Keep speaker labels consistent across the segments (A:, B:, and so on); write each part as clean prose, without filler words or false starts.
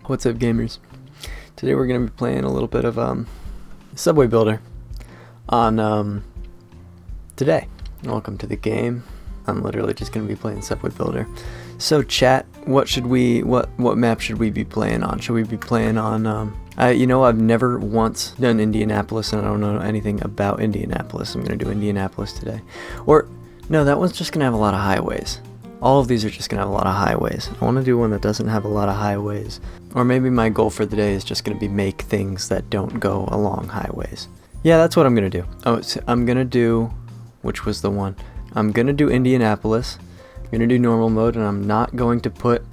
A: What's up, gamers? Today we're going to be playing a little bit of Subway Builder on today. Welcome to the game. I'm literally just going to be playing Subway Builder. So chat, what map should we be playing on? Should we be playing on I've never once done Indianapolis, and I don't know anything about Indianapolis. I'm going to do Indianapolis today. Or no, that one's just going to have a lot of highways. All of these are just going to have a lot of highways. I want to do one that doesn't have a lot of highways. Or maybe my goal for the day is just going to be make things that don't go along highways. Yeah, that's what I'm going to do. Oh, so I'm going to do, which was the one? I'm going to do Indianapolis. I'm going to do normal mode, and I'm not going to put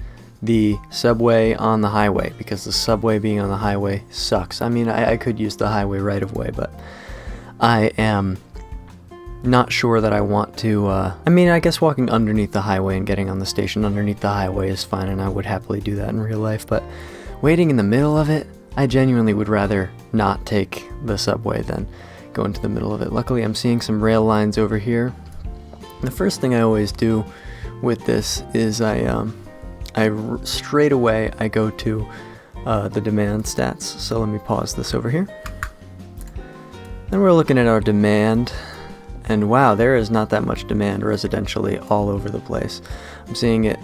A: the subway on the highway, because the subway being on the highway sucks. I mean, I could use the highway right of way, but I am not sure that I want to, I guess walking underneath the highway and getting on the station underneath the highway is fine, and I would happily do that in real life, but waiting in the middle of it, I genuinely would rather not take the subway than go into the middle of it. Luckily, I'm seeing some rail lines over here. The first thing I always do with this is straight away I go to the demand stats. So let me pause this over here. Then we're looking at our demand. And wow, there is not that much demand residentially all over the place. I'm seeing it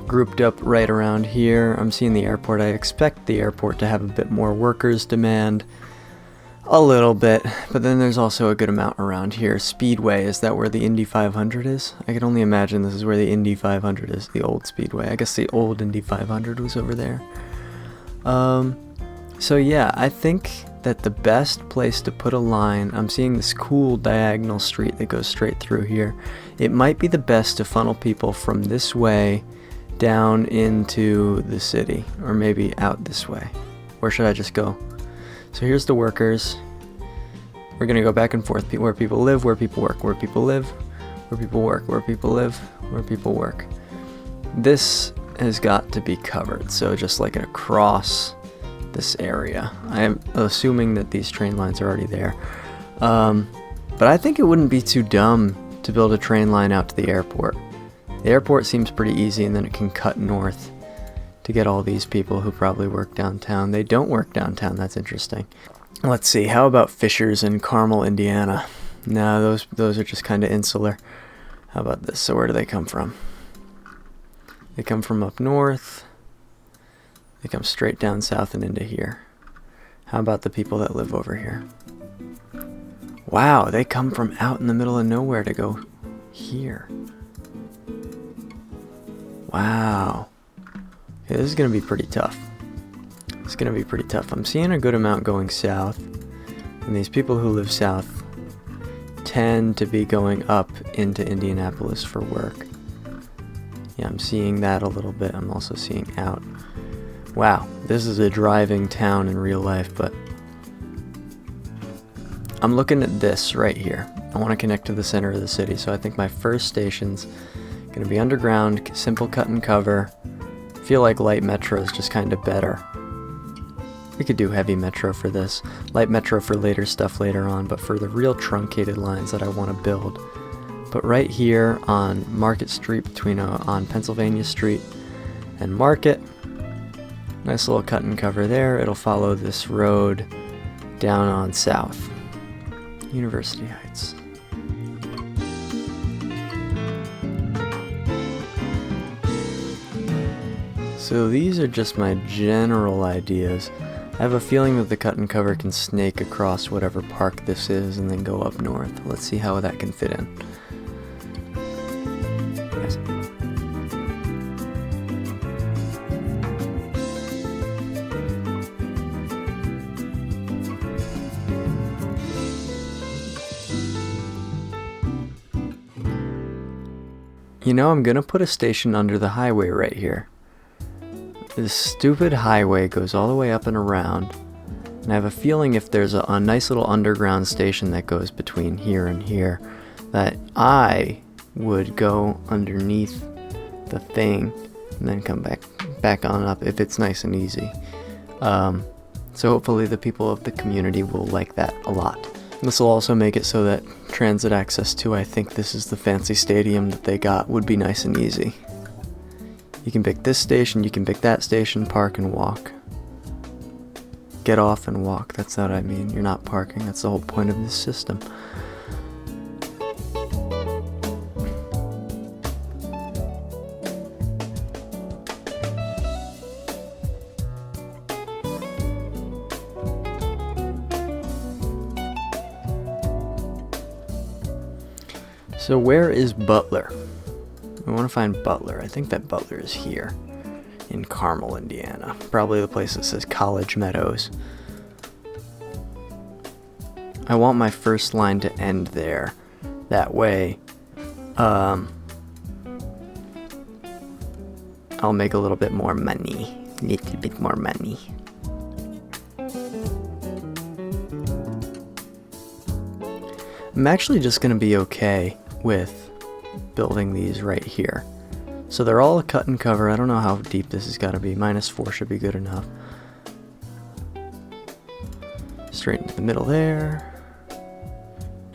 A: grouped up right around here. I'm seeing the airport. I expect the airport to have a bit more workers demand. A little bit, but then there's also a good amount around here. Speedway, is that where the Indy 500 is? I can only imagine this is where the Indy 500 is, the old Speedway. I guess the old Indy 500 was over there. So yeah, I think that the best place to put a line, I'm seeing this cool diagonal street that goes straight through here. It might be the best to funnel people from this way down into the city, or maybe out this way. Where should I just go? So here's the workers. We're gonna go back and forth, where people live, where people work, where people live, where people work, where people live, where people work. This has got to be covered, so just like across this area. I am assuming that these train lines are already there. But I think it wouldn't be too dumb to build a train line out to the airport. The airport seems pretty easy, and then it can cut north to get all these people who probably work downtown. They don't work downtown, that's interesting. Let's see, how about Fishers in Carmel, Indiana? No, those are just kind of insular. How about this? So where do they come from? They come from up north. They come straight down south and into here. How about the people that live over here? Wow, they come from out in the middle of nowhere to go here. Wow. Okay, this is going to be pretty tough. It's going to be pretty tough. I'm seeing a good amount going south. And these people who live south tend to be going up into Indianapolis for work. Yeah, I'm seeing that a little bit. I'm also seeing out. Wow, this is a driving town in real life, but I'm looking at this right here. I want to connect to the center of the city, so I think my first station's going to be underground, simple cut and cover. I feel like light metro is just kind of better. We could do heavy metro for this, light metro for later stuff later on, but for the real truncated lines that I want to build. But right here on Market Street, between on Pennsylvania Street and Market, nice little cut and cover there. It'll follow this road down on south. University Heights. So these are just my general ideas. I have a feeling that the cut and cover can snake across whatever park this is and then go up north. Let's see how that can fit in. Yes. You know, I'm gonna put a station under the highway right here. This stupid highway goes all the way up and around, and I have a feeling if there's a nice little underground station that goes between here and here, that I would go underneath the thing and then come back on up if it's nice and easy. So hopefully the people of the community will like that a lot. This will also make it so that transit access to, I think this is the fancy stadium that they got, would be nice and easy. You can pick this station, you can pick that station, park and walk. get off and walk. That's what I mean. You're not parking. That's the whole point of this system. So where is Butler? We want to find Butler. I think that Butler is here in Carmel, Indiana. Probably the place that says College Meadows. I want my first line to end there. That way, I'll make a little bit more money. Little bit more money. I'm actually just going to be okay with building these right here. So they're all a cut and cover. I don't know how deep this has got to be. -4 should be good enough. Straight into the middle there.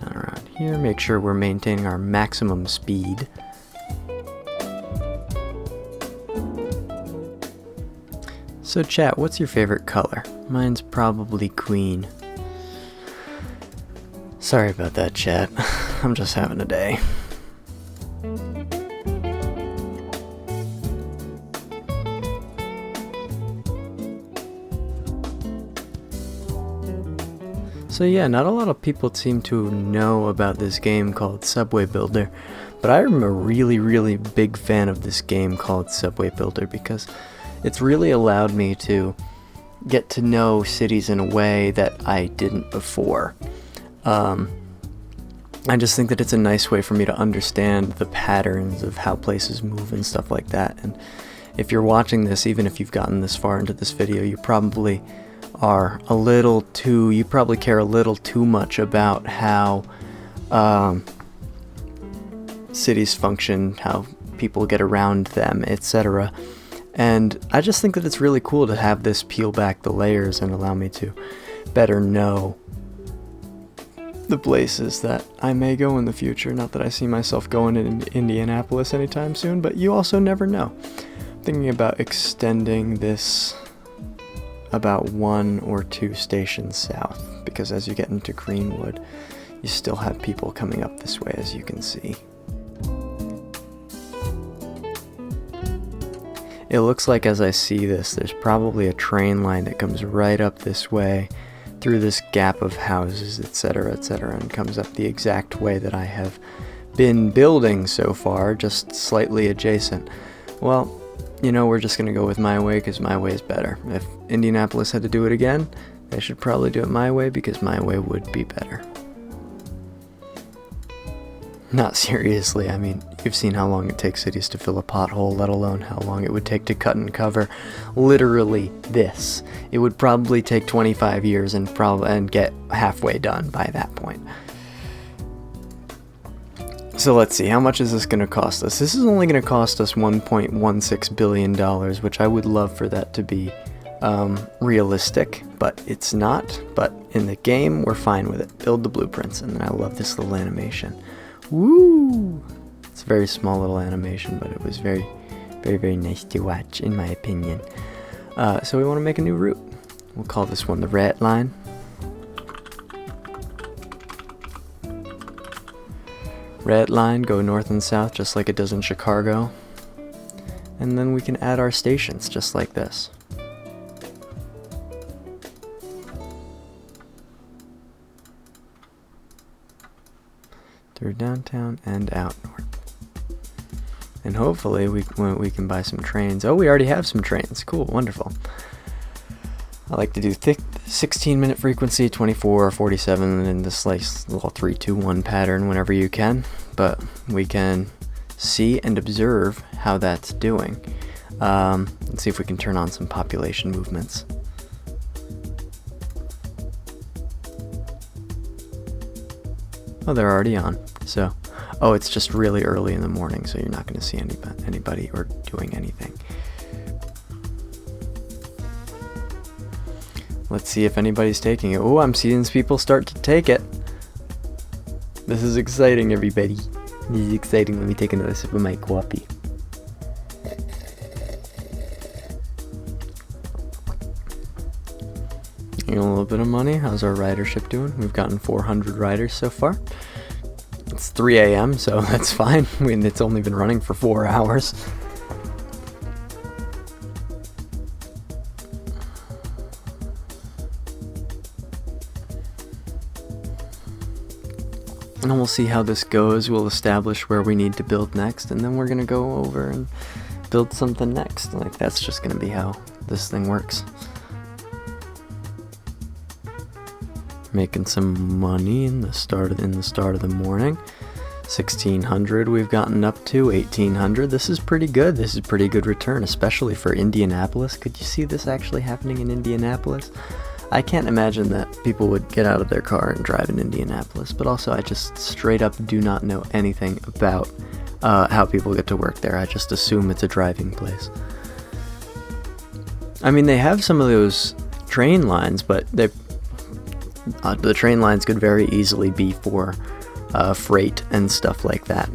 A: Down around here. Make sure we're maintaining our maximum speed. So chat, what's your favorite color? Mine's probably green. Sorry about that, chat. I'm just having a day. So yeah, not a lot of people seem to know about this game called Subway Builder, but I am a really big fan of this game called Subway Builder because it's really allowed me to get to know cities in a way that I didn't before. I just think that it's a nice way for me to understand the patterns of how places move and stuff like that. And if you're watching this, even if you've gotten this far into this video, you probably are you probably care a little too much about how cities function, how people get around them, etc. And I just think that it's really cool to have this peel back the layers and allow me to better know the places that I may go in the future. Not that I see myself going in Indianapolis anytime soon, but you also never know. I'm thinking about extending this about 1 or 2 stations south, because as you get into Greenwood, you still have people coming up this way, as you can see. It looks like, as I see this, there's probably a train line that comes right up this way, through this gap of houses, etc., and comes up the exact way that I have been building so far, just slightly adjacent. Well, you know, we're just going to go with my way because my way is better. If Indianapolis had to do it again, they should probably do it my way because my way would be better. Not seriously, I mean, you've seen how long it takes cities to fill a pothole, let alone how long it would take to cut and cover literally this. It would probably take 25 years and get halfway done by that point. So let's see, how much is this going to cost us? This is only going to cost us $1.16 billion, which I would love for that to be realistic, but it's not. But in the game, we're fine with it. Build the blueprints, and then I love this little animation. Woo! It's a very small little animation, but it was very nice to watch, in my opinion. So we want to make a new route. We'll call this one the red line. Red line, go north and south just like it does in Chicago. And then we can add our stations just like this. Through downtown and out north. And hopefully we can buy some trains. Oh, we already have some trains. Cool, wonderful. I like to do 16-minute frequency, 24, 47, and this nice little 3-2-1 pattern whenever you can. But we can see and observe how that's doing. Let's see if we can turn on some population movements. Oh, they're already on. So, oh, it's just really early in the morning, so you're not going to see anybody or doing anything. Let's see if anybody's taking it. Oh, I'm seeing people start to take it. This is exciting, everybody. This is exciting. Let me take another sip of my coffee. making a little bit of money. How's our ridership doing? We've gotten 400 riders so far. It's 3 a.m., so that's fine. I mean, it's only been running for 4 hours. And we'll see how this goes. We'll establish where we need to build next, and then we're gonna go over and build something next. Like, that's just gonna be how this thing works. Making some money in the start of the morning. 1600 we've gotten up to 1800. This is pretty good. This is pretty good return, especially for Indianapolis. Could you see this actually happening in Indianapolis? I can't imagine that people would get out of their car and drive in Indianapolis, but also I just straight up do not know anything about how people get to work there. I just assume it's a driving place. I mean, they have some of those train lines, but the train lines could very easily be for freight and stuff like that.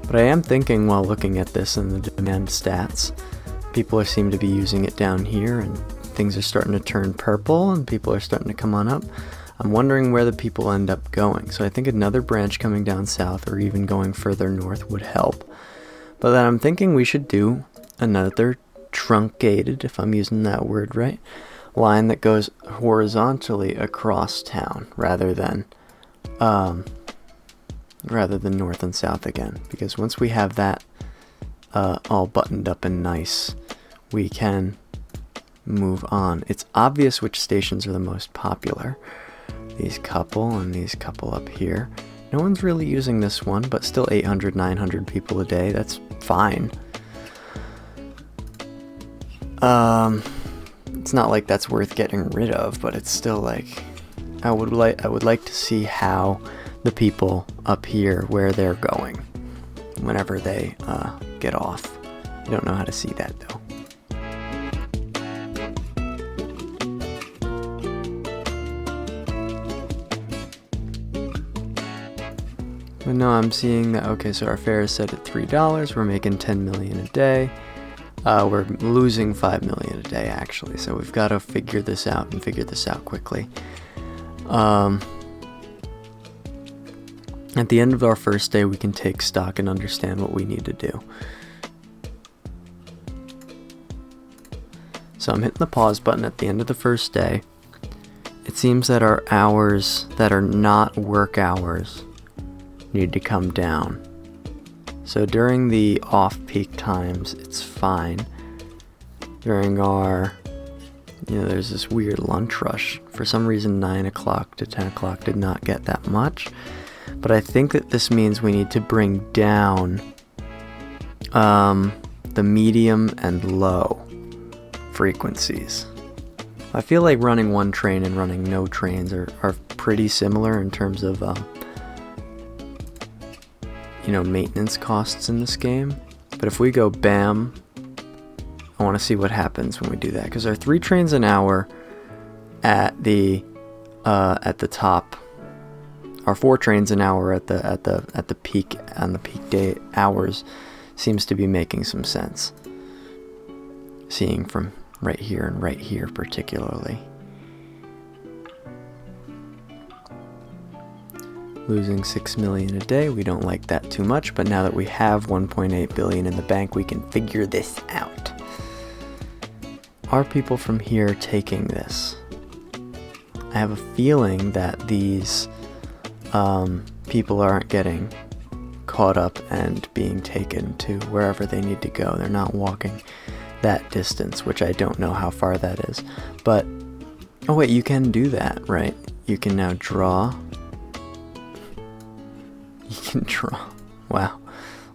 A: But I am thinking, while looking at this and the demand stats, people seem to be using it down here, and things are starting to turn purple and people are starting to come on up. I'm wondering where the people end up going. So I think another branch coming down south or even going further north would help. But then I'm thinking we should do another truncated, if I'm using that word right, line that goes horizontally across town rather than north and south again. Because once we have that all buttoned up and nice, we can move on. It's obvious which stations are the most popular. These couple and these couple up here. No one's really using this one, but still 800, 900 people a day. That's fine. It's not like that's worth getting rid of, but it's still like I would like to see how the people up here, where they're going whenever they get off. I don't know how to see that though. But no, I'm seeing that, okay, so our fare is set at $3. We're making 10 million a day. We're losing 5 million a day, actually. So we've got to figure this out and figure this out quickly. At the end of our first day, we can take stock and understand what we need to do. So I'm hitting the pause button at the end of the first day. It seems that our hours that are not work hours need to come down. So during the off-peak times, it's fine. During our, there's this weird lunch rush. For some reason, 9 o'clock to 10 o'clock did not get that much. But I think that this means we need to bring down the medium and low frequencies. I feel like running one train and running no trains are pretty similar in terms of maintenance costs in this game. But if we go bam, I want to see what happens when we do that, because our 3 trains an hour at the top, our 4 trains an hour at the peak on the peak day hours seems to be making some sense. Seeing from right here and right here particularly. Losing 6 million a day, we don't like that too much, but now that we have 1.8 billion in the bank, we can figure this out. Are people from here taking this? I have a feeling that these people aren't getting caught up and being taken to wherever they need to go. They're not walking that distance, which I don't know how far that is. But, oh wait, you can do that, right? You can now draw. You can draw. Wow.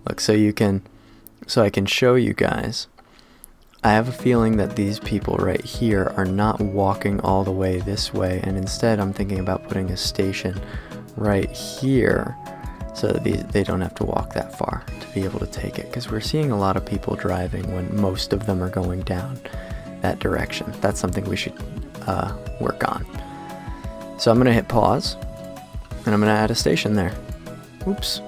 A: Look, so I can show you guys. I have a feeling that these people right here are not walking all the way this way, and instead I'm thinking about putting a station right here so that they don't have to walk that far to be able to take it, because we're seeing a lot of people driving when most of them are going down that direction. That's something we should work on. So I'm going to hit pause, and I'm going to add a station there. Oops.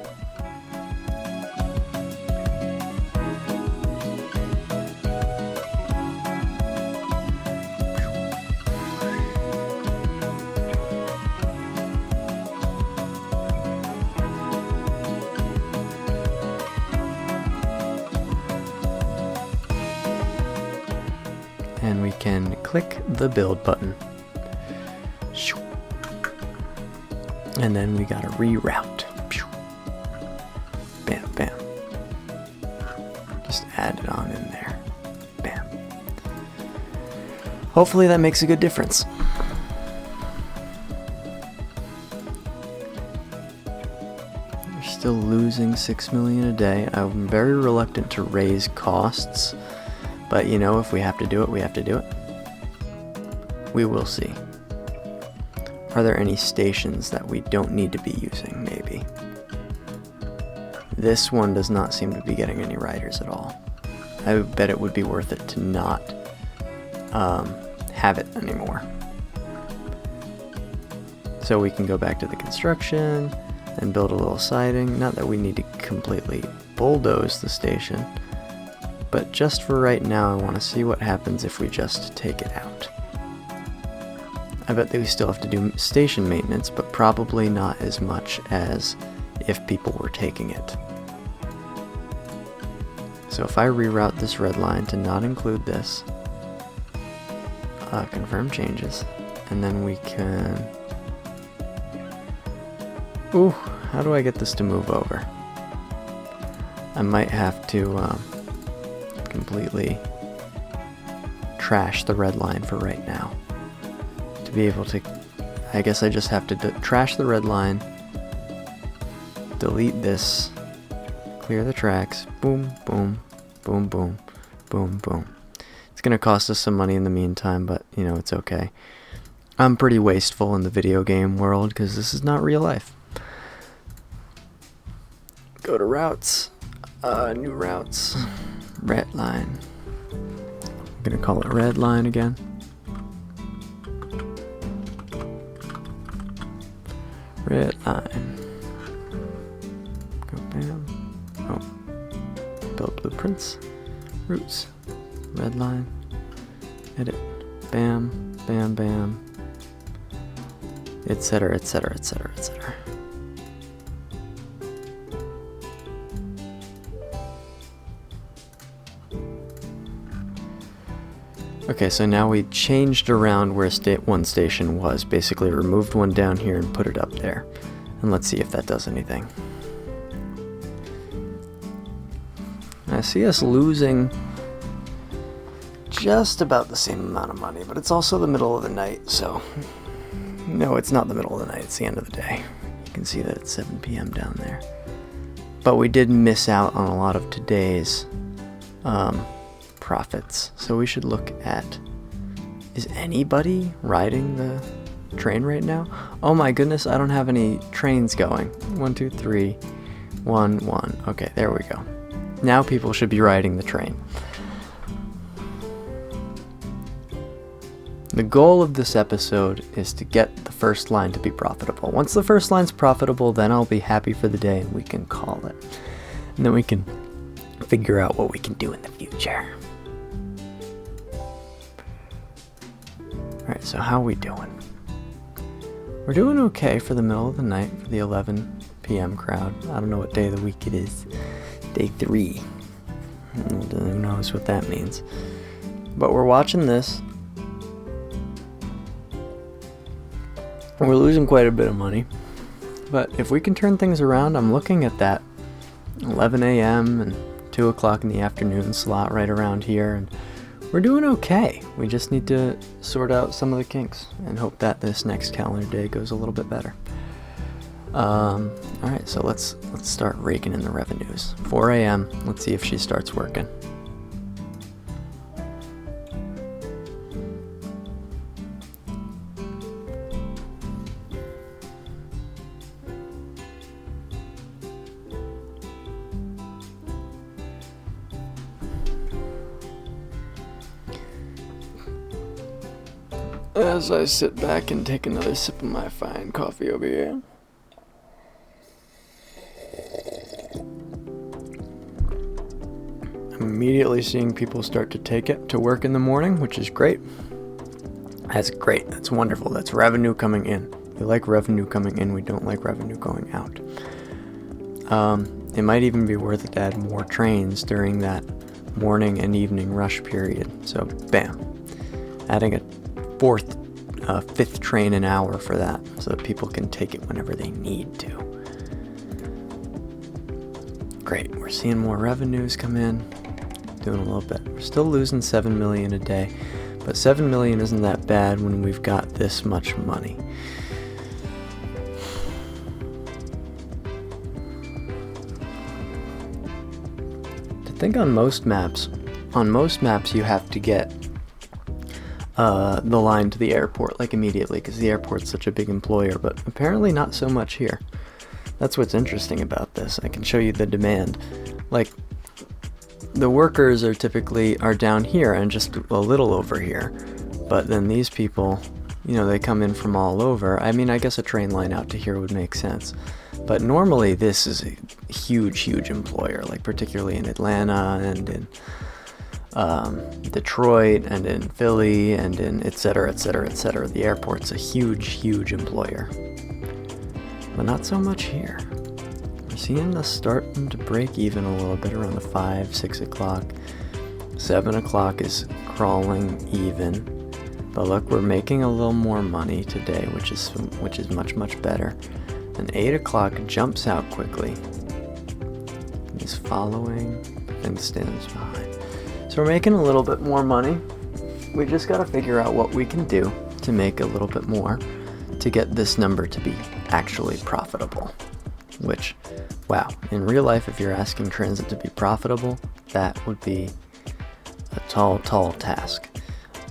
A: and we can click the build button. And then we gotta reroute. Bam, bam. Just add it on in there. Bam. Hopefully that makes a good difference. We're still losing 6 million a day. I'm very reluctant to raise costs, but you know, if we have to do it, we have to do it. We will see. Are there any stations that we don't need to be using? Maybe. This one does not seem to be getting any riders at all. I bet it would be worth it to not have it anymore. So we can go back to the construction and build a little siding. Not that we need to completely bulldoze the station, but just for right now, I want to see what happens if we just take it out. I bet that we still have to do station maintenance, but probably not as much as if people were taking it. So if I reroute this red line to not include this, confirm changes, and then we can... Ooh, how do I get this to move over? I might have to completely trash the red line for right now. To be able to, I guess I just have to trash the red line, delete this, clear the tracks, boom, boom, boom, boom, boom, boom. It's gonna cost us some money in the meantime, but you know, it's okay. I'm pretty wasteful in the video game world because this is not real life. Go to routes, new routes, red line. I'm gonna call it red line again. Red line. Go bam. Oh. Build blueprints. Routes. Red line. Edit. Bam. Bam bam. Etc. etc. etc. etc. Okay, so now we changed around where one station was. Basically removed one down here and put it up there. And let's see if that does anything. I see us losing just about the same amount of money, but it's also the middle of the night, so... No, it's not the middle of the night, it's the end of the day. You can see that it's 7 p.m. down there. But we did miss out on a lot of today's profits. So we should look at, is anybody riding the train right now? Oh my goodness, I don't have any trains going. 1, 2, 3, 1, 1. Okay, there we go. Now people should be riding the train. The goal of this episode is to get the first line to be profitable. Once the first line's profitable, then I'll be happy for the day and we can call it. And then we can figure out what we can do in the future. Alright, so how are we doing? We're doing okay for the middle of the night, for the 11 p.m. crowd. I don't know what day of the week it is. Day 3. Who knows what that means. But we're watching this. We're losing quite a bit of money. But if we can turn things around, I'm looking at that 11 a.m. and 2 o'clock in the afternoon slot right around here, and we're doing okay. We just need to sort out some of the kinks and hope that this next calendar day goes a little bit better. Alright, so let's start raking in the revenues. 4 a.m. Let's see if she starts working. As I sit back and take another sip of my fine coffee over here. I'm immediately seeing people start to take it to work in the morning, which is great. That's great. That's wonderful. That's revenue coming in. We like revenue coming in. We don't like revenue going out. It might even be worth it to add more trains during that morning and evening rush period. So, bam. adding a fifth train an hour for that, so that people can take it whenever they need to. Great, we're seeing more revenues come in, doing a little bit. We're still losing 7 million a day, but 7 million isn't that bad when we've got this much money. To think on most maps you have to get the line to the airport like immediately, because the airport's such a big employer, but apparently not so much here. That's what's interesting about this. I can show you the demand. Like, the workers are typically down here and just a little over here, but then these people, you know, they come in from all over. I mean, I guess a train line out to here would make sense, but normally this is a huge employer, like particularly in Atlanta and in Detroit and in Philly and in et cetera. The airport's a huge employer, but not so much here. We're seeing this starting to break even a little bit around the 5, 6 o'clock. 7 o'clock is crawling even, but look, we're making a little more money today, which is much better. And 8 o'clock jumps out quickly. He's following and stands behind. So we're making a little bit more money. We just got to figure out what we can do to make a little bit more to get this number to be actually profitable. Which, wow, in real life, if you're asking transit to be profitable, that would be a tall task.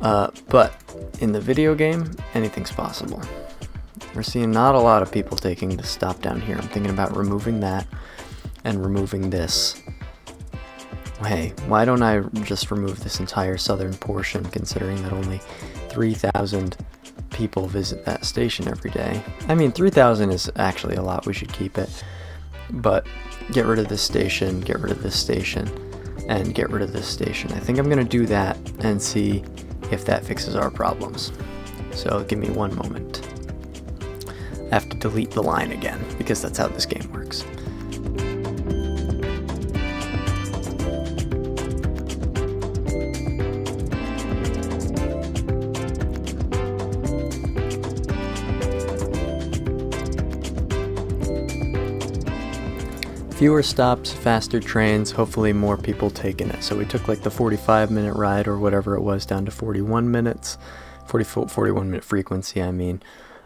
A: But in the video game, anything's possible. We're seeing not a lot of people taking the stop down here. I'm thinking about removing that and removing this. Hey, why don't I just remove this entire southern portion, considering that only 3,000 people visit that station every day? I mean, 3,000 is actually a lot. We should keep it. But get rid of this station, get rid of this station, and get rid of this station. I think I'm going to do that and see if that fixes our problems. So give me one moment. I have to delete the line again, because that's how this game works. Fewer stops, faster trains, hopefully more people taking it. So we took like the 45-minute ride or whatever it was down to 41 minutes, 41-minute frequency, I mean.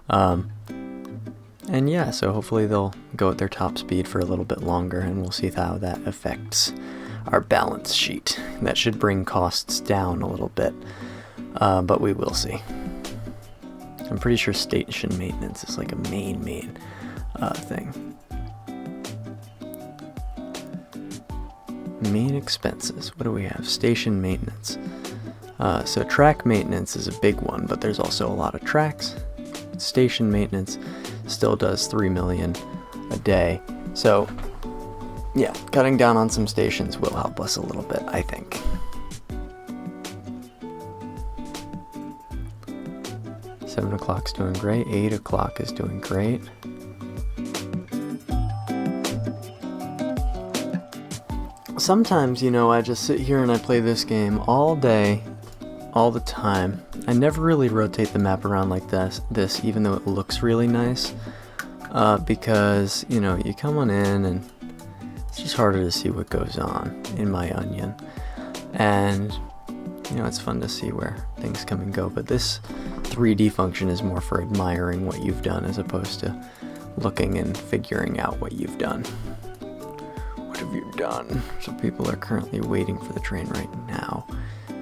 A: And yeah, so hopefully they'll go at their top speed for a little bit longer, and we'll see how that affects our balance sheet. That should bring costs down a little bit, but we will see. I'm pretty sure station maintenance is like a main thing. Main expenses. What do we have? Station maintenance. So track maintenance is a big one, but there's also a lot of tracks. Station maintenance still does 3 million a day. So yeah, cutting down on some stations will help us a little bit, I think. Seven o'clock's doing great. 8 o'clock is doing great. Sometimes, you know, I just sit here and I play this game all day, all the time. I never really rotate the map around like this even though it looks really nice, because, you know, you come on in and it's just harder to see what goes on in my onion. And, you know, it's fun to see where things come and go, but this 3D function is more for admiring what you've done as opposed to looking and figuring out what you've done. What have you done? So people are currently waiting for the train right now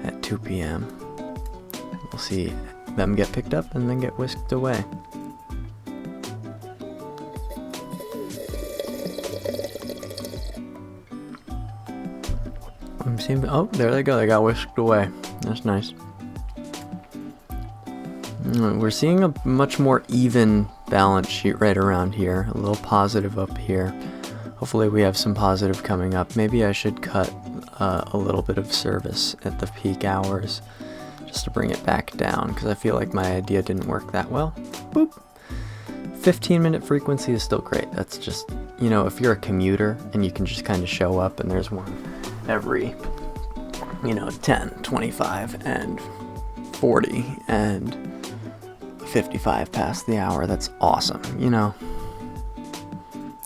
A: at 2 p.m. We'll see them get picked up and then get whisked away. Oh, there they go. They got whisked away. That's nice. We're seeing a much more even balance sheet right around here. A little positive up here. Hopefully we have some positive coming up. Maybe I should cut a little bit of service at the peak hours just to bring it back down, because I feel like my idea didn't work that well. Boop. 15-minute frequency is still great. That's just, you know, if you're a commuter and you can just kind of show up and there's one every, you know, 10, 25, and 40 and 55 past the hour. That's awesome, you know.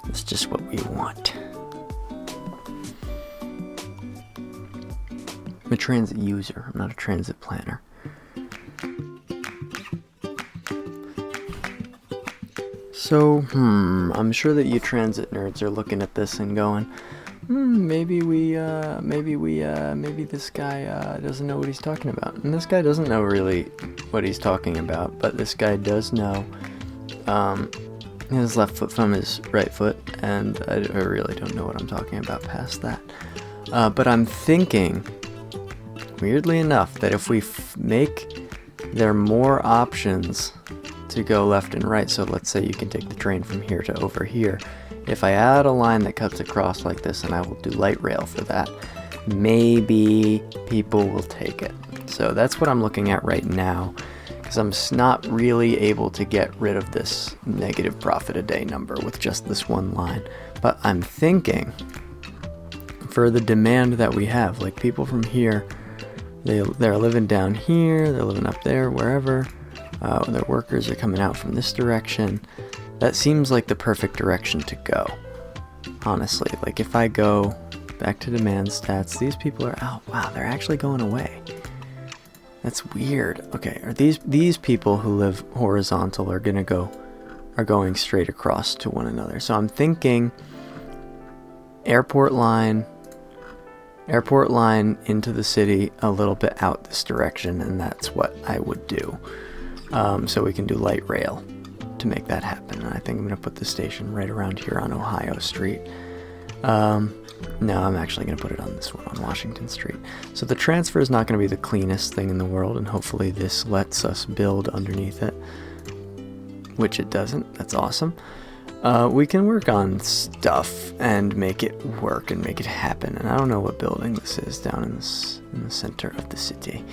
A: It's just what we want. I'm a transit user. I'm not a transit planner. So, I'm sure that you transit nerds are looking at this and going, maybe this guy doesn't know what he's talking about. And this guy doesn't know really what he's talking about, but this guy does know his left foot from his right foot, and I really don't know what I'm talking about past that. But I'm thinking, weirdly enough, that if we make there more options to go left and right, so let's say you can take the train from here to over here, if I add a line that cuts across like this, and I will do light rail for that, maybe people will take it. So that's what I'm looking at right now, because I'm not really able to get rid of this negative profit a day number with just this one line. But I'm thinking, for the demand that we have, like people from here, they're living down here, they're living up there, wherever, their workers are coming out from this direction. That seems like the perfect direction to go, honestly. Like if I go back to demand stats, these people are out. Wow, they're actually going away. That's weird. Okay, are these people who live horizontal are going straight across to one another? So I'm thinking airport line into the city, a little bit out this direction, and that's what I would do. So we can do light rail to make that happen. And I think I'm going to put the station right around here on Ohio Street. No, I'm actually going to put it on this one, on Washington Street. So the transfer is not going to be the cleanest thing in the world, and hopefully this lets us build underneath it, which it doesn't. That's awesome. We can work on stuff and make it work and make it happen. And I don't know what building this is down in the center of the city.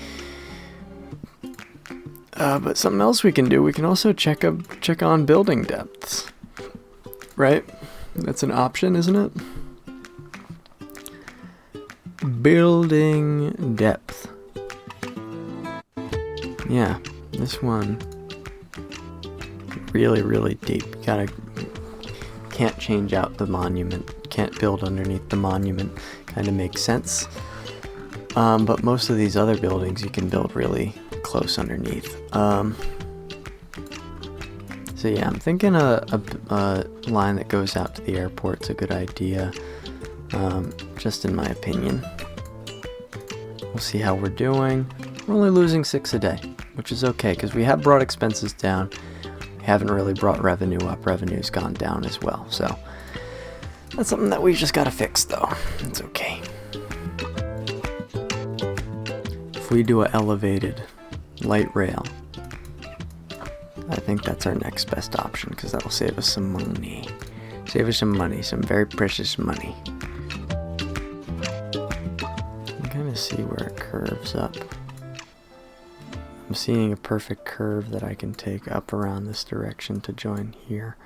A: But something else we can do, we can also check on building depths, right? That's an option, isn't it? Building depth. Yeah, this one really, really deep. Can't change out the monument, can't build underneath the monument. Kind of makes sense. But most of these other buildings you can build really close underneath. So yeah, I'm thinking a line that goes out to the airport's a good idea, just in my opinion. We'll see how we're doing. We're only losing 6 a day, which is okay, because we have brought expenses down. We haven't really brought revenue up. Revenue's gone down as well, so that's something that we just gotta fix, though. It's okay. If we do an elevated light rail, I think that's our next best option, because that'll save us some money. Some very precious money. I'm gonna see where it curves up. I'm seeing a perfect curve that I can take up around this direction to join here.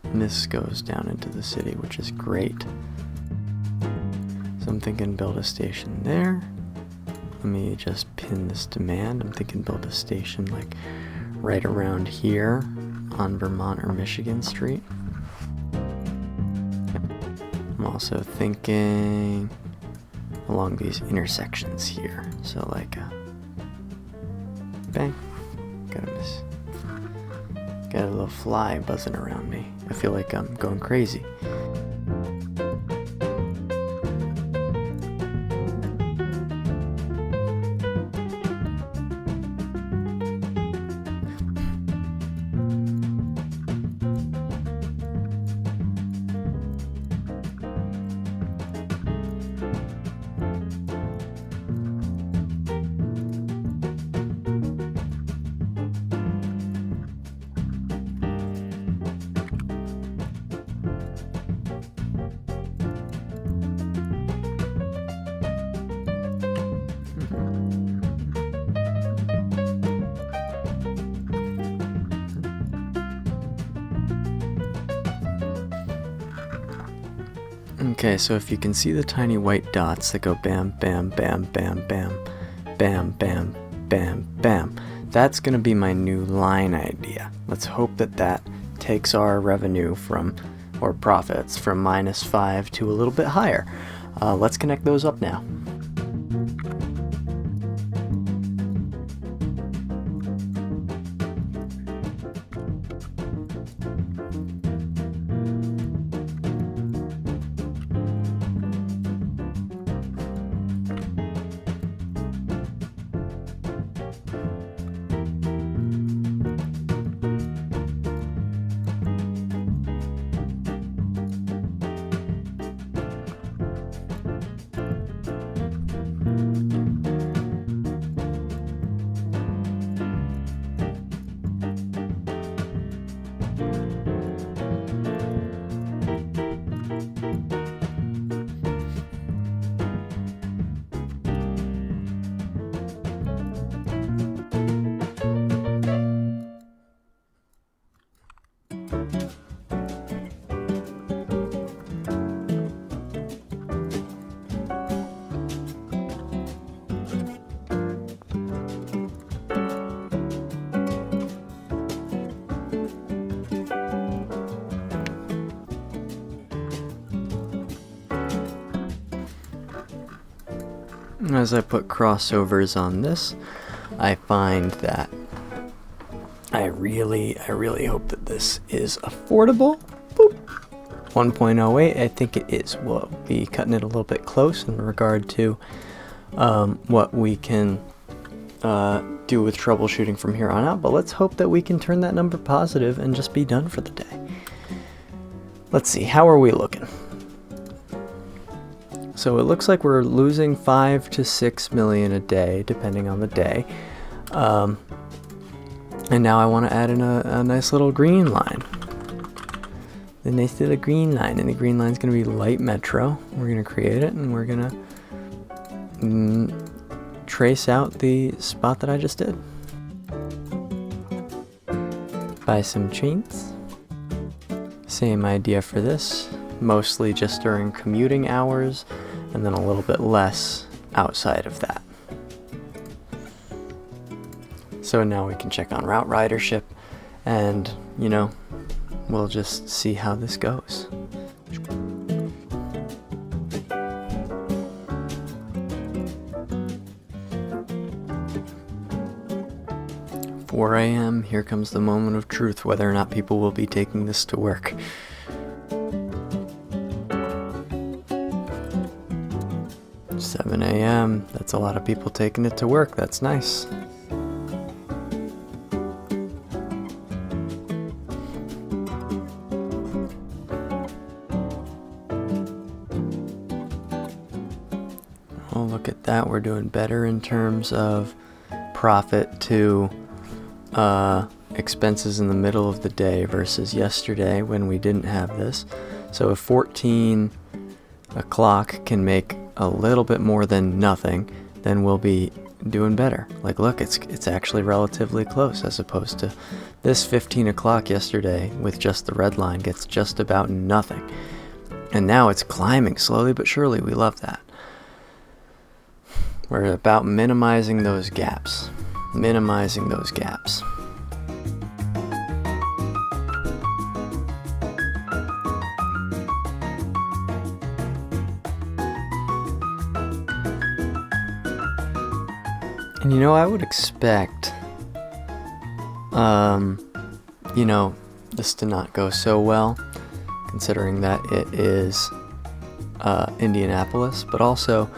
A: And this goes down into the city, which is great. So I'm thinking build a station there. Let me just pin this demand. I'm thinking build a station like right around here on Vermont or Michigan Street. I'm also thinking along these intersections here. So like bang. Got a little fly buzzing around me. I feel like I'm going crazy. Okay, so if you can see the tiny white dots that go bam, bam, bam, bam, bam, bam, bam, bam, bam. That's going to be my new line idea. Let's hope that that takes our revenue or profits from -5 to a little bit higher. Let's connect those up now. As I put crossovers on this, I find that I really hope that this is affordable. Boop. 1.08, I think it is. We'll be cutting it a little bit close in regard to what we can do with troubleshooting from here on out, but let's hope that we can turn that number positive and just be done for the day. Let's see, how are we looking? So it looks like we're losing 5 to 6 million a day, depending on the day. And now I want to add in a nice little green line. The nice little green line, and the green line is going to be light metro. We're going to create it, and we're going to trace out the spot that I just did. Buy some chains. Same idea for this, mostly just during commuting hours, and then a little bit less outside of that. So now we can check on route ridership, and we'll just see how this goes. "4 a.m., here comes the moment of truth, whether or not people will be taking this to work. "7 a.m., that's a lot of people taking it to work, that's nice. Oh, look at that, we're doing better in terms of profit to expenses in the middle of the day versus yesterday when we didn't have this. So if 14 o'clock can make a little bit more than nothing, then we'll be doing better. Like, look, it's actually relatively close, as opposed to this 15 o'clock yesterday with just the red line gets just about nothing. And now it's climbing slowly but surely. We love that. We're about minimizing those gaps. Minimizing those gaps. And I would expect, this to not go so well, considering that it is Indianapolis, but also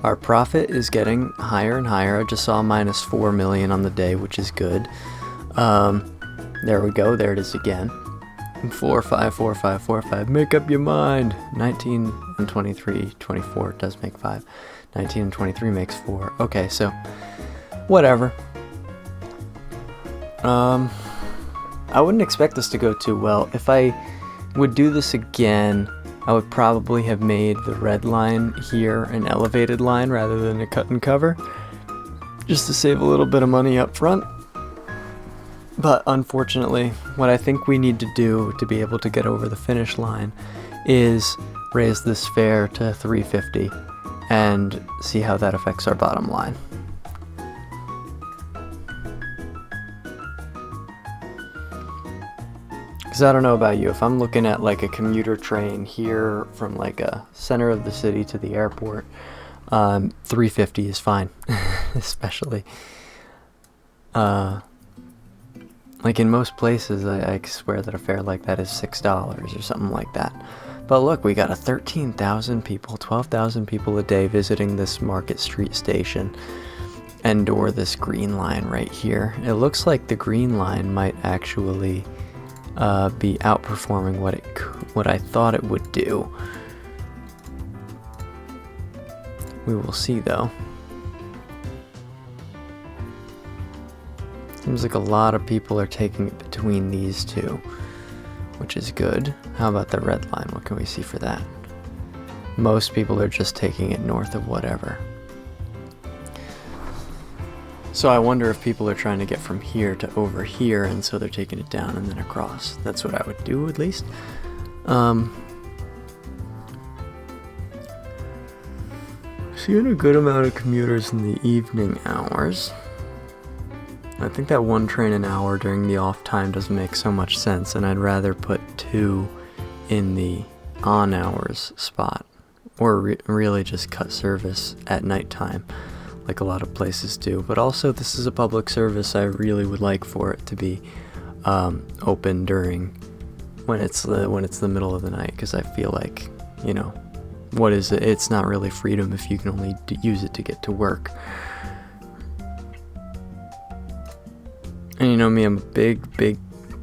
A: our profit is getting higher and higher. I just saw -4 million on the day, which is good. There we go, there it is again. 4, 5, 4, 5, 4, 5, make up your mind. 19 and 23, 24 does make 5. 19 and 23 makes 4. Okay, so whatever. I wouldn't expect this to go too well. If I would do this again, I would probably have made the red line here an elevated line rather than a cut and cover, just to save a little bit of money up front. But unfortunately, what I think we need to do to be able to get over the finish line is raise this fare to 350 and see how that affects our bottom line. Because I don't know about you, if I'm looking at like a commuter train here from like a center of the city to the airport, 350 is fine. Especially like in most places, I swear that a fare like that is $6 or something like that. But look, we got a 13,000 people, 12,000 people a day visiting this Market Street station and/or this green line right here. It looks like the green line might actually be outperforming what I thought it would do. We will see though. Seems like a lot of people are taking it between these two, which is good. How about the red line? What can we see for that? Most people are just taking it north of whatever. So I wonder if people are trying to get from here to over here, and so they're taking it down and then across. That's what I would do, at least. Seeing a good amount of commuters in the evening hours. I think that one train an hour during the off time doesn't make so much sense, and I'd rather put 2 in the on hours spot, or really just cut service at nighttime, like a lot of places do. But also, this is a public service. I really would like for it to be open during when it's the middle of the night, because I feel like, you know, what is it? It's not really freedom if you can only use it to get to work. And you know me, I'm a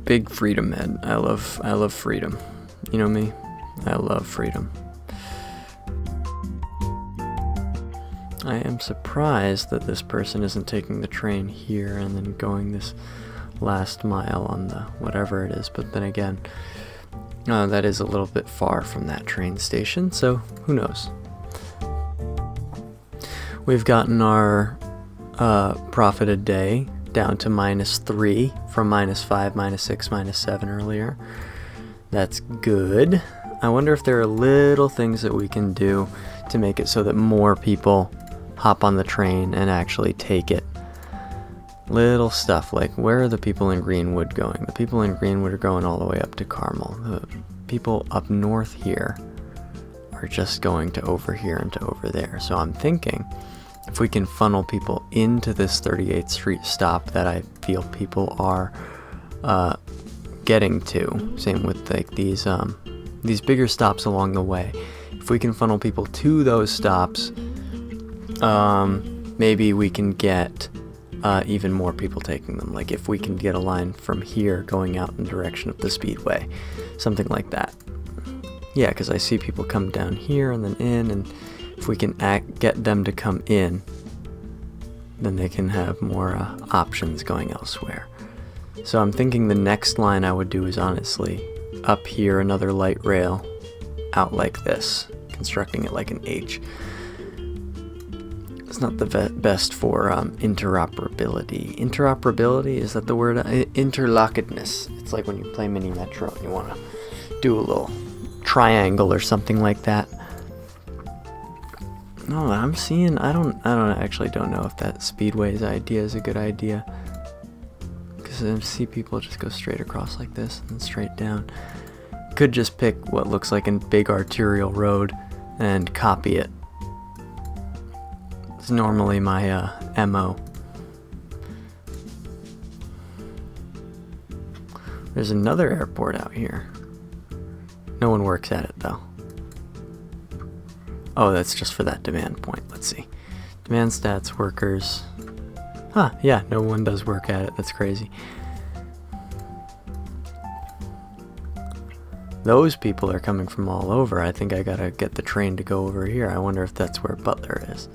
A: big freedom head. I love freedom. You know me? I love freedom. I am surprised that this person isn't taking the train here and then going this last mile on the whatever it is, but then again, that is a little bit far from that train station, so who knows? We've gotten our profit a day down to -3 from -5, -6, -7 earlier. That's good. I wonder if there are little things that we can do to make it so that more people hop on the train and actually take it. Little stuff like, where are the people in Greenwood going? The people in Greenwood are going all the way up to Carmel. The people up north here are just going to over here and to over there. So I'm thinking, if we can funnel people into this 38th Street stop that I feel people are getting to, same with like these bigger stops along the way. If we can funnel people to those stops, maybe we can get even more people taking them. Like if we can get a line from here going out in the direction of the Speedway, something like that. Yeah, because I see people come down here and then in, and if we can get them to come in, then they can have more options going elsewhere. So I'm thinking the next line I would do is honestly up here, another light rail out like this, constructing it like an H. It's not the best for interoperability. Interoperability, is that the word? Interlockedness. It's like when you play Mini Metro and you want to do a little triangle or something like that. No, I'm seeing, I don't know if that Speedway's idea is a good idea. Because I see people just go straight across like this and straight down. Could just pick what looks like a big arterial road and copy it. It's normally my MO. There's another airport out here. No one works at it though. Oh, that's just for that demand point. Let's see. Demand stats, workers. Huh, yeah, no one does work at it. That's crazy. Those people are coming from all over. I think I gotta get the train to go over here. I wonder if that's where Butler is.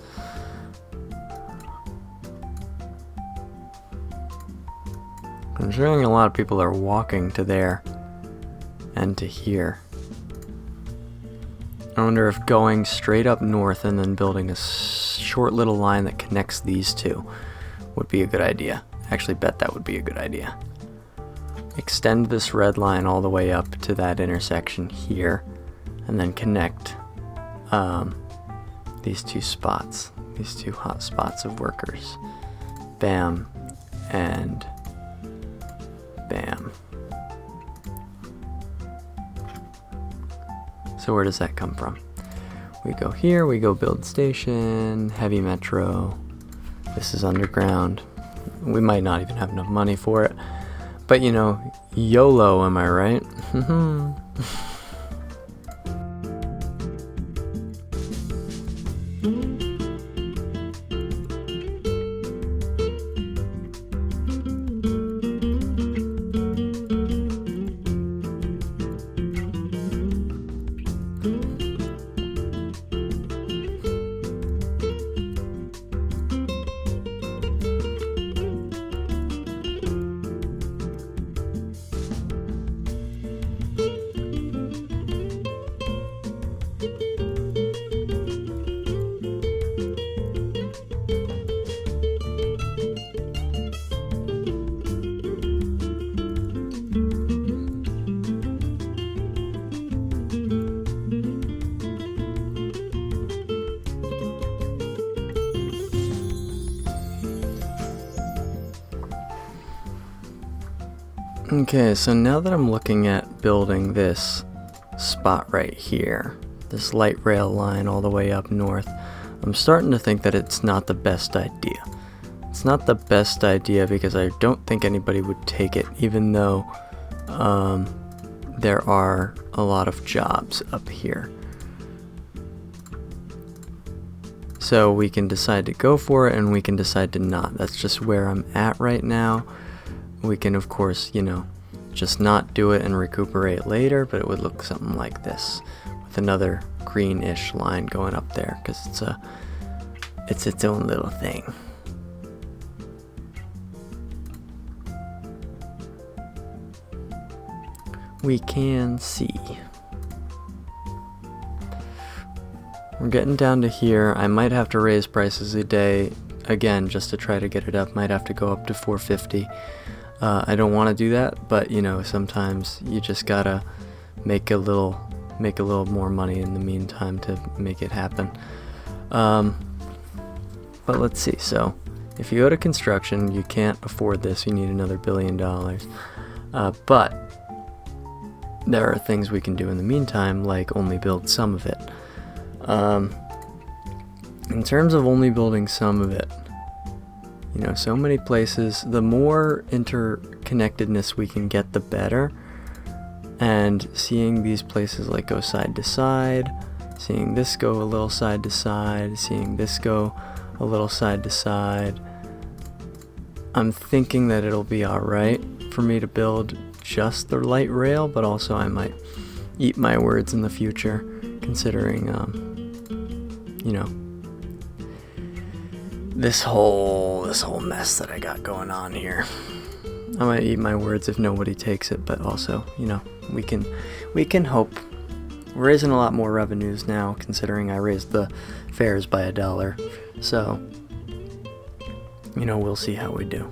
A: Considering a lot of people are walking to there and to here. I wonder if going straight up north and then building a short little line that connects these two would be a good idea. I actually bet that would be a good idea. Extend this red line all the way up to that intersection here, and then connect these two spots, these two hot spots of workers. Bam, and bam. So where does that come from? We go here, we go build station, heavy metro. This is underground. We might not even have enough money for it. But you know, YOLO, am I right? Okay, so now that I'm looking at building this spot right here, this light rail line all the way up north, I'm starting to think that it's not the best idea. It's not the best idea because I don't think anybody would take it, even though there are a lot of jobs up here. So we can decide to go for it and we can decide to not. That's just where I'm at right now. We can, of course, you know, just not do it and recuperate later, but it would look something like this with another greenish line going up there because it's its own little thing. We can see. We're getting down to here. I might have to raise prices a day again just to try to get it up. Might have to go up to 450. I don't want to do that, but you know, sometimes you just gotta make a little more money in the meantime to make it happen. But let's see. So if you go to construction, you can't afford this. You need another $1 billion. But there are things we can do in the meantime, like only build some of it. In terms of only building some of it, you know, so many places, the more interconnectedness we can get, the better. And seeing these places like go side to side, seeing this go a little side to side, seeing this go a little side to side, I'm thinking that it'll be alright for me to build just the light rail, but also I might eat my words in the future, considering, you know, this whole mess that I got going on here. I might eat my words if nobody takes it, but also, you know, we can hope. We're raising a lot more revenues now, considering I raised the fares by $1. So, you know, we'll see how we do.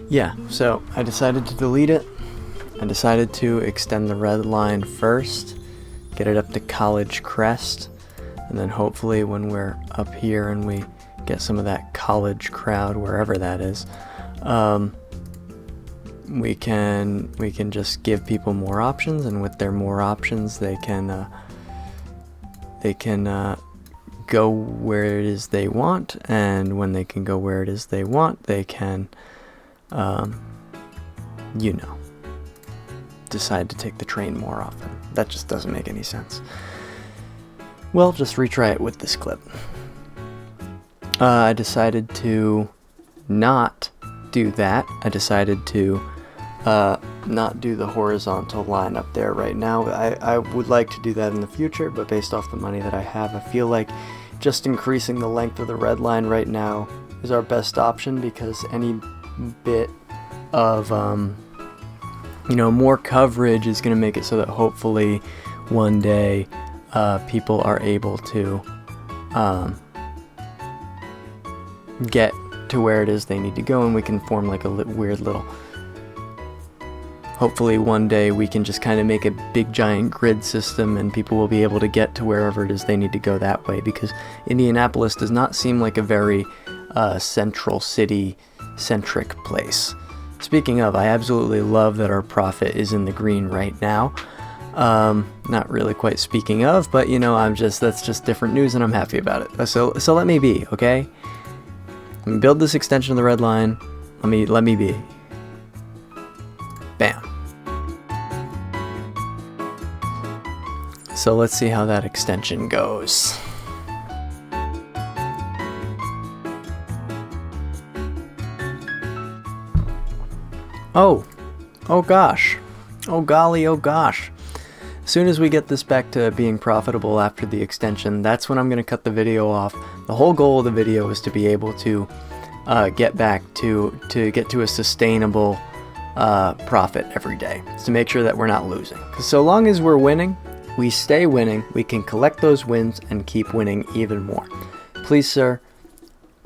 A: Yeah, so I decided to delete it. I decided to extend the red line first, get it up to College Crest, and then hopefully when we're up here and we get some of that college crowd, wherever that is, we can just give people more options, and with their more options, they can go where it is they want, and when they can go where it is they want, they can, you know, decide to take the train more often. That just doesn't make any sense. Well, just retry it with this clip. I decided to not do that. I decided to not do the horizontal line up there right now. I would like to do that in the future, but based off the money that I have, I feel like just increasing the length of the red line right now is our best option, because any bit of you know, more coverage is going to make it so that hopefully one day people are able to get to where it is they need to go, and we can form like a weird little Hopefully one day we can just kind of make a big giant grid system and people will be able to get to wherever it is they need to go that way, because Indianapolis does not seem like a very central city centric place. Speaking of, I absolutely love that our profit is in the green right now. Not really quite speaking of, but you know, that's just different news and I'm happy about it. So let me be, okay? Let me build this extension of the red line. Let me be. Bam. So let's see how that extension goes. Oh gosh. Oh golly, oh gosh. As soon as we get this back to being profitable after the extension, that's when I'm going to cut the video off. The whole goal of the video is to be able to get back to get to a sustainable profit every day. It's to make sure that we're not losing. Because so long as we're winning, we stay winning, we can collect those wins and keep winning even more. Please, sir,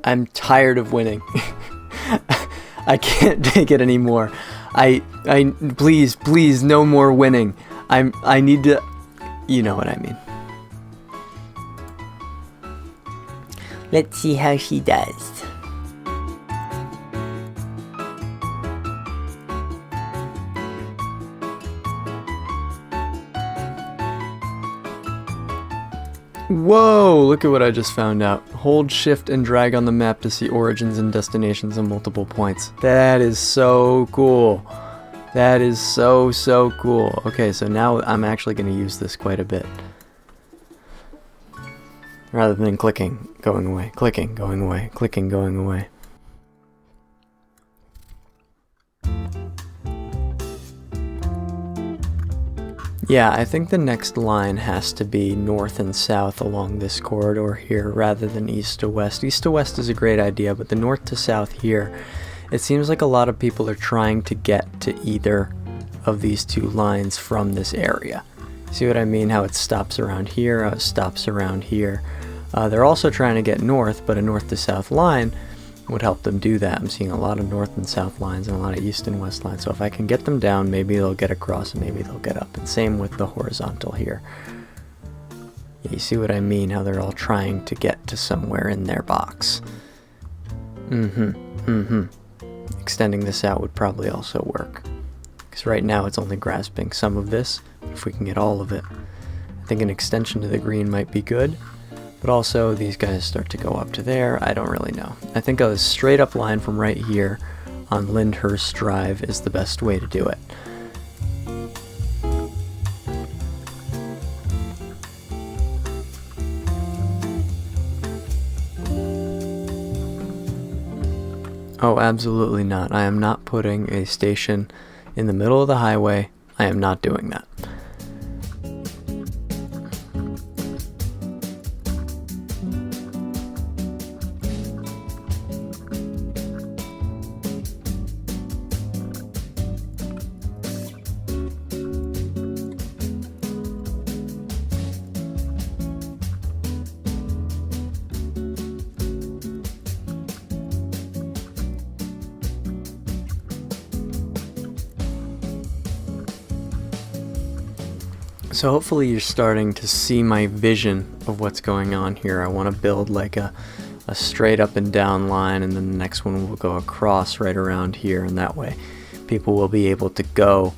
A: I'm tired of winning. I can't take it anymore. Please, no more winning. I need to, you know what I mean. Let's see how she does. Whoa, look at what I just found out. Hold shift and drag on the map to see origins and destinations on multiple points. That is so cool. That is so cool. Okay, so now I'm actually going to use this quite a bit. Rather than clicking, going away, clicking, going away, clicking, going away. Yeah, I think the next line has to be north and south along this corridor here rather than east to west. East to west is a great idea, but the north to south here, it seems like a lot of people are trying to get to either of these two lines from this area. See what I mean? How it stops around here, how it stops around here. They're also trying to get north, but a north to south line would help them do that. I'm seeing a lot of north and south lines and a lot of east and west lines. So if I can get them down, maybe they'll get across and maybe they'll get up. And same with the horizontal here. Yeah, you see what I mean? How they're all trying to get to somewhere in their box. Extending this out would probably also work. Because right now it's only grasping some of this. If we can get all of it, I think an extension to the green might be good. But also, these guys start to go up to there. I don't really know. I think a straight up line from right here on Lyndhurst Drive is the best way to do it. Oh, absolutely not. I am not putting a station in the middle of the highway. I am not doing that. So hopefully you're starting to see my vision of what's going on here. I want to build like a straight up and down line, and then the next one will go across right around here, and that way people will be able to go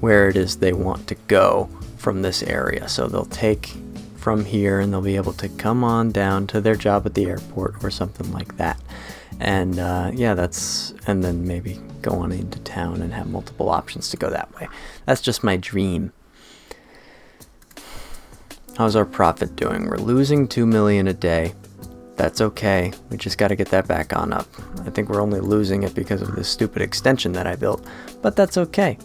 A: where it is they want to go from this area. So they'll take from here and they'll be able to come on down to their job at the airport or something like that. And yeah, and then maybe go on into town and have multiple options to go that way. That's just my dream. How's our profit doing? We're losing $2 million a day. That's okay. We just got to get that back on up. I think we're only losing it because of this stupid extension that I built, but that's okay.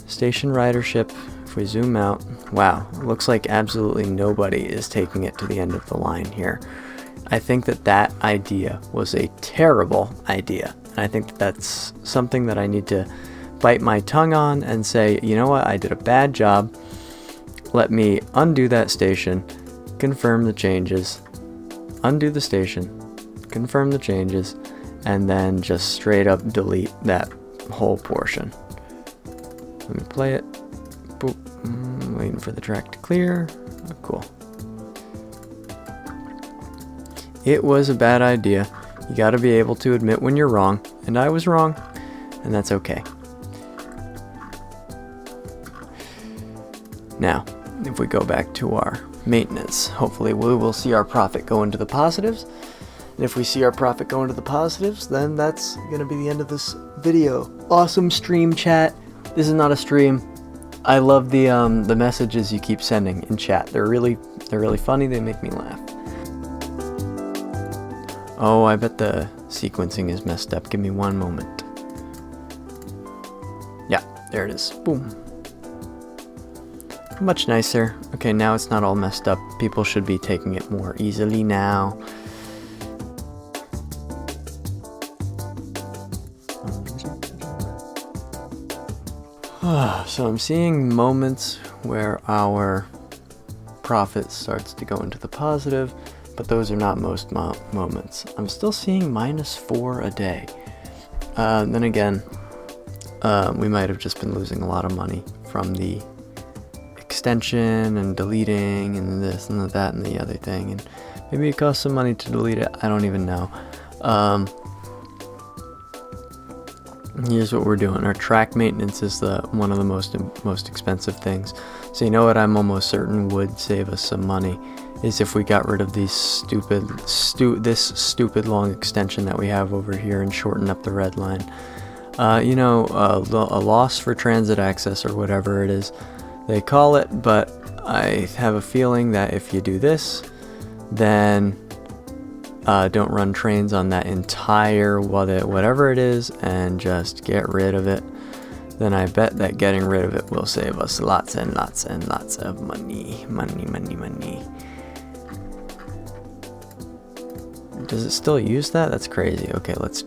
A: Station ridership, if we zoom out, wow, it looks like absolutely nobody is taking it to the end of the line here. I think that idea was a terrible idea. And I think that's something that I need to bite my tongue on and say, you know what, I did a bad job. Let me undo that station, confirm the changes, undo the station, confirm the changes, and then just straight up delete that whole portion. Let me play it. Boop. Waiting for the track to clear. Oh, cool. It was a bad idea. You gotta be able to admit when you're wrong, and I was wrong, and that's okay. Now, if we go back to our maintenance, hopefully we will see our profit go into the positives. And if we see our profit go into the positives, then that's gonna be the end of this video. Awesome stream, chat. This is not a stream. I love the messages you keep sending in chat. They're really funny. They make me laugh. Oh, I bet the sequencing is messed up. Give me one moment. Yeah, there it is. Boom. Much nicer. Okay, now it's not all messed up. People should be taking it more easily now. So I'm seeing moments where our profit starts to go into the positive, but those are not most moments. I'm still seeing -4 a day. Then again, we might have just been losing a lot of money from the extension and deleting and this and that and the other thing, and maybe it costs some money to delete it. I don't even know. Here's what we're doing. Our track maintenance is one of the most expensive things. So you know what I'm almost certain would save us some money is if we got rid of these this stupid long extension that we have over here and shorten up the red line. A loss for transit access or whatever it is they call it, but I have a feeling that if you do this, then don't run trains on that entire whatever it is and just get rid of it, then I bet that getting rid of it will save us lots and lots and lots of money. Does it still use that? That's crazy. Okay, this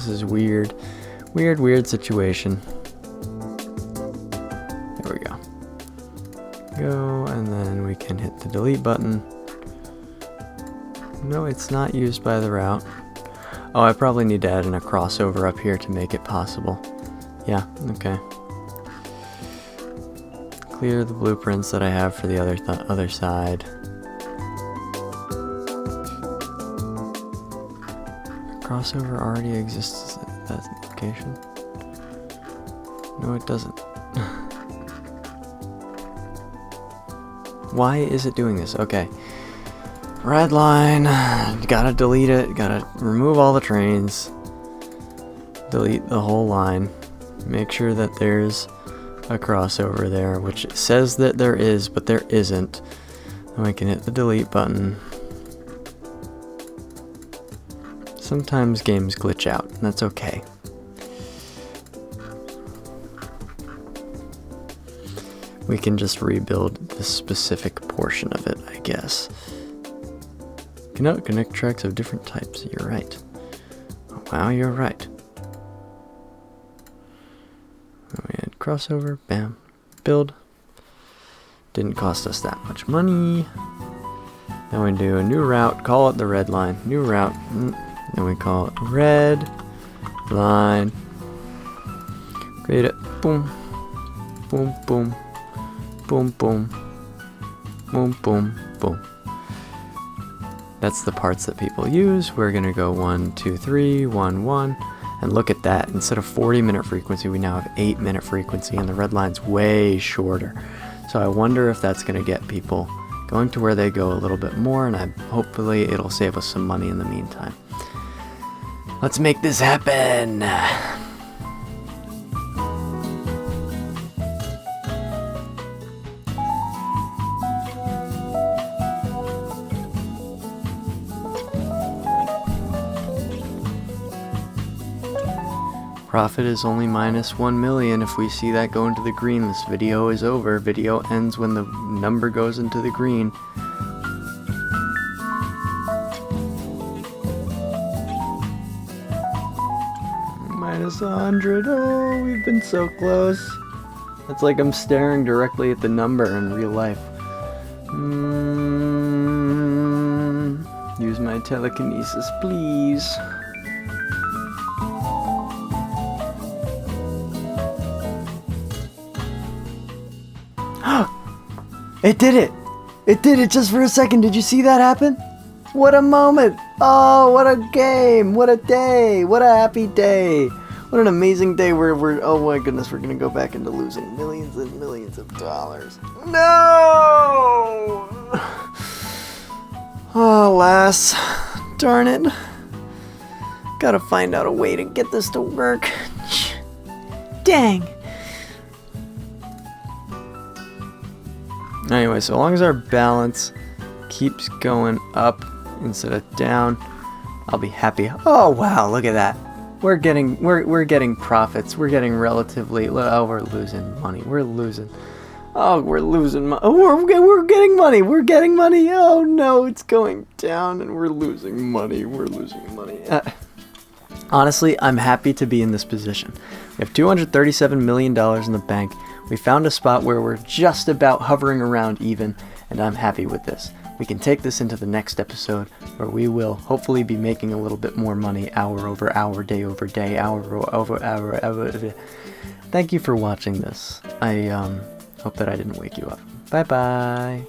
A: is weird situation. There we go. And then we can hit the delete button. No, it's not used by the route. Oh, I probably need to add in a crossover up here to make it possible. Yeah, okay. Clear the blueprints that I have for the other side. Crossover already exists at that location? No, it doesn't. Why is it doing this? Okay. Red line, gotta delete it, gotta remove all the trains, delete the whole line, make sure that there's a crossover there, which it says that there is, but there isn't. Then we can hit the delete button. Sometimes games glitch out, and that's okay. We can just rebuild this specific portion of it, I guess. Cannot connect tracks of different types. You're right. Oh, wow, you're right. We had crossover. Bam. Build. Didn't cost us that much money. Then we do a new route. Call it the red line. New route. Then we call it red line. Create it. Boom. Boom, boom. Boom, boom. Boom, boom, boom. That's the parts that people use. We're gonna go 1, 2, 3, 1, 1, and look at that. Instead of 40-minute frequency, we now have 8-minute frequency, and the red line's way shorter. So I wonder if that's gonna get people going to where they go a little bit more, and hopefully it'll save us some money in the meantime. Let's make this happen. Profit is only -1 million. If we see that go into the green, this video is over. Video ends when the number goes into the green. -100. Oh, we've been so close. It's like I'm staring directly at the number in real life. Use my telekinesis, please. It did it! It did it just for a second. Did you see that happen? What a moment! Oh, what a game! What a day! What a happy day! What an amazing day. We're oh my goodness, we're gonna go back into losing millions and millions of dollars. No! Oh, alas. Darn it. Gotta find out a way to get this to work. Dang. Anyway, so long as our balance keeps going up instead of down, I'll be happy. Oh wow, look at that. We're getting profits. We're getting relatively. Oh, we're losing money. We're losing. Oh, we're losing money. Oh, we're getting money. We're getting money. Oh no, it's going down and we're losing money. We're losing money. Honestly, I'm happy to be in this position. We have $237 million in the bank. We found a spot where we're just about hovering around even, and I'm happy with this. We can take this into the next episode, where we will hopefully be making a little bit more money hour over hour, day over day, hour over hour. Thank you for watching this. I hope that I didn't wake you up. Bye bye.